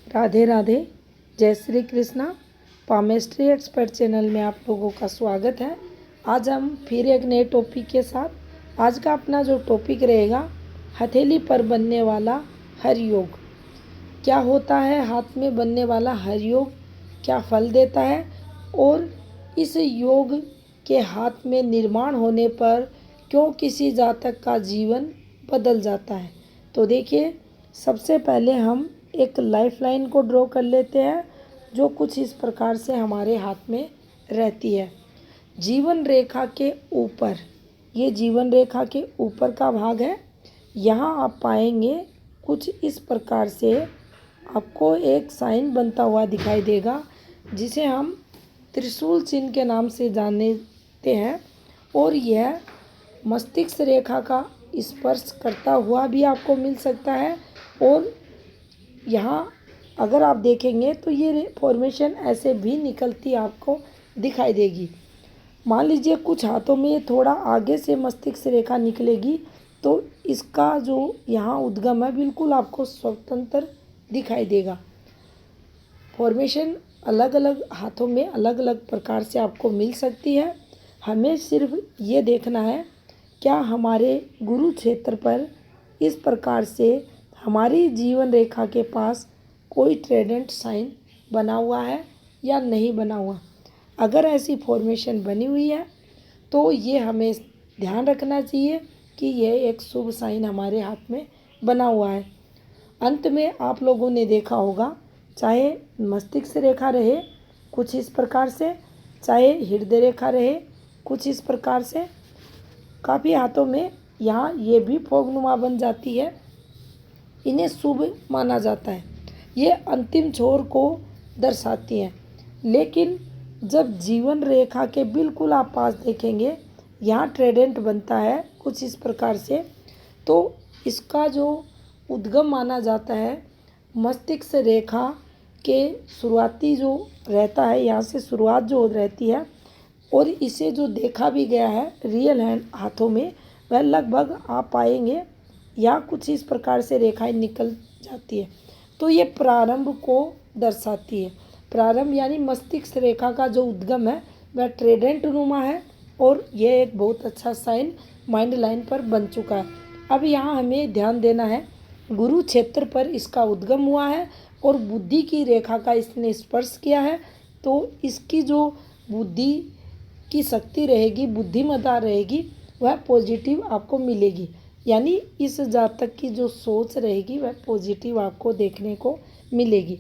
राधे राधे। जय Shri Krishna. Palmistry expert channel में आप लोगों का स्वागत है। आज हम फिर एक नए टॉपिक के साथ, आज का अपना जो टॉपिक रहेगा, हथेली पर बनने वाला हर योग। क्या होता है हाथ में बनने वाला हर योग, क्या फल देता है और इस योग के हाथ में निर्माण होने पर क्यों किसी जातक का जीवन बदल जाता है। तो देखिए, सबसे पहले हम एक लाइफ लाइन को ड्रॉ कर लेते हैं, जो कुछ इस प्रकार से हमारे हाथ में रहती है। जीवन रेखा के ऊपर, ये जीवन रेखा के ऊपर का भाग है। यहाँ आप पाएंगे कुछ इस प्रकार से आपको एक साइन बनता हुआ दिखाई देगा, जिसे हम त्रिशूल चिन्ह के नाम से जानते हैं। और यह मस्तिष्क रेखा का स्पर्श करता हुआ भी आपको मिल सकता है। और यहाँ अगर आप देखेंगे तो ये फॉर्मेशन ऐसे भी निकलती आपको दिखाई देगी। मान लीजिए कुछ हाथों में थोड़ा आगे से मस्तिष्क रेखा निकलेगी, तो इसका जो यहाँ उद्गम है बिल्कुल आपको स्वतंत्र दिखाई देगा। फॉर्मेशन अलग अलग हाथों में अलग अलग प्रकार से आपको मिल सकती है। हमें सिर्फ ये देखना है, क्या हमारे गुरु क्षेत्र पर इस प्रकार से हमारी जीवन रेखा के पास कोई ट्रेडेंट साइन बना हुआ है या नहीं बना हुआ। अगर ऐसी फॉर्मेशन बनी हुई है तो ये हमें ध्यान रखना चाहिए कि यह एक शुभ साइन हमारे हाथ में बना हुआ है। अंत में आप लोगों ने देखा होगा, चाहे मस्तिष्क रेखा रहे कुछ इस प्रकार से, चाहे हृदय रेखा रहे कुछ इस प्रकार से, काफ़ी हाथों में यहाँ ये भी फोगनुमा बन जाती है। इन्हें शुभ माना जाता है, ये अंतिम छोर को दर्शाती हैं। लेकिन जब जीवन रेखा के बिल्कुल आप पास देखेंगे, यहाँ ट्रेडेंट बनता है कुछ इस प्रकार से, तो इसका जो उद्गम माना जाता है मस्तिष्क रेखा के शुरुआती जो रहता है, यहाँ से शुरुआत जो रहती है, और इसे जो देखा भी गया है रियल हैंड हाथों में, वह लगभग आप पाएंगे या कुछ इस प्रकार से रेखाएं निकल जाती है। तो ये प्रारंभ को दर्शाती है। प्रारंभ यानी मस्तिष्क रेखा का जो उद्गम है वह ट्रेडेंट नुमा है, और यह एक बहुत अच्छा साइन माइंड लाइन पर बन चुका है। अब यहाँ हमें ध्यान देना है, गुरु क्षेत्र पर इसका उद्गम हुआ है और बुद्धि की रेखा का इसने स्पर्श किया है, तो इसकी जो बुद्धि की शक्ति रहेगी, बुद्धिमत्ता रहेगी, वह पॉजिटिव आपको मिलेगी। यानी इस जातक की जो सोच रहेगी वह पॉजिटिव आपको देखने को मिलेगी।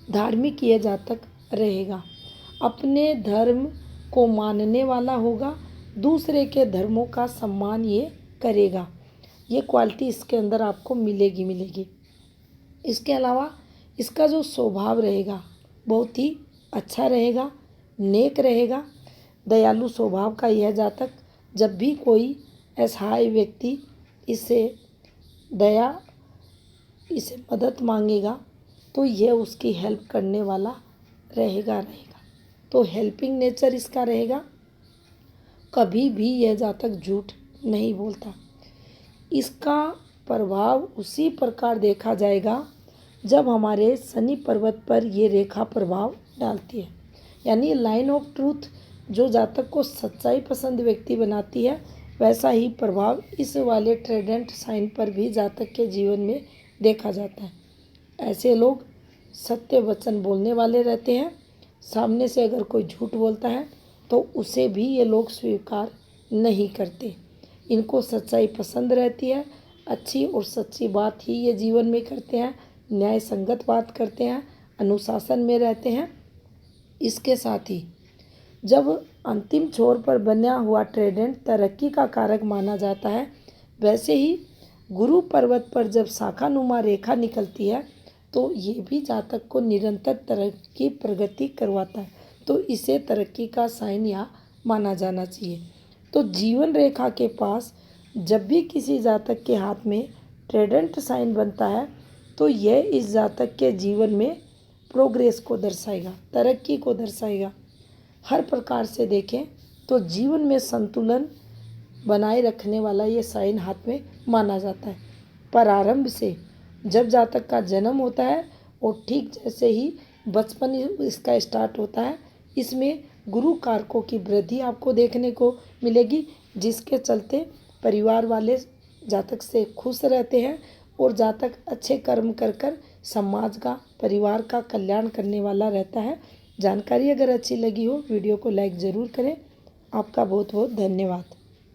धार्मिक यह जातक रहेगा, अपने धर्म को मानने वाला होगा, दूसरे के धर्मों का सम्मान ये करेगा। ये क्वालिटी इसके अंदर आपको मिलेगी। इसके अलावा इसका जो स्वभाव रहेगा बहुत ही अच्छा रहेगा, नेक रहेगा, दयालु स्वभाव का यह जातक, जब भी कोई असहाय व्यक्ति इसे मदद मांगेगा तो यह उसकी हेल्प करने वाला रहेगा। तो हेल्पिंग नेचर इसका रहेगा, कभी भी यह जातक झूठ नहीं बोलता। इसका प्रभाव उसी प्रकार देखा जाएगा जब हमारे शनि पर्वत पर ये रेखा प्रभाव डालती है। यानी लाइन ऑफ ट्रूथ जो जातक को सच्चाई पसंद व्यक्ति बनाती है, वैसा ही प्रभाव इस वाले ट्रेडेंट साइन पर भी जातक के जीवन में देखा जाता है। ऐसे लोग सत्य वचन बोलने वाले रहते हैं। सामने से अगर कोई झूठ बोलता है तो उसे भी ये लोग स्वीकार नहीं करते। इनको सच्चाई पसंद रहती है, अच्छी और सच्ची बात ही ये जीवन में करते हैं, न्याय संगत बात करते हैं, अनुशासन में रहते हैं। इसके साथ ही जब अंतिम छोर पर बना हुआ ट्रेडेंट तरक्की का कारक माना जाता है, वैसे ही गुरु पर्वत पर जब शाखानुमा रेखा निकलती है तो ये भी जातक को निरंतर तरक्की प्रगति करवाता है। तो इसे तरक्की का साइन यहाँ माना जाना चाहिए। तो जीवन रेखा के पास जब भी किसी जातक के हाथ में ट्रेडेंट साइन बनता है तो यह इस जातक के जीवन में प्रोग्रेस को दर्शाएगा, तरक्की को दर्शाएगा। हर प्रकार से देखें तो जीवन में संतुलन बनाए रखने वाला ये साइन हाथ में माना जाता है। प्रारंभ से जब जातक का जन्म होता है और ठीक जैसे ही बचपन इसका स्टार्ट होता है, इसमें गुरु कारकों की वृद्धि आपको देखने को मिलेगी, जिसके चलते परिवार वाले जातक से खुश रहते हैं और जातक अच्छे कर्म कर कर समाज का, परिवार का कल्याण करने वाला रहता है। जानकारी अगर अच्छी लगी हो वीडियो को लाइक ज़रूर करें। आपका बहुत बहुत धन्यवाद।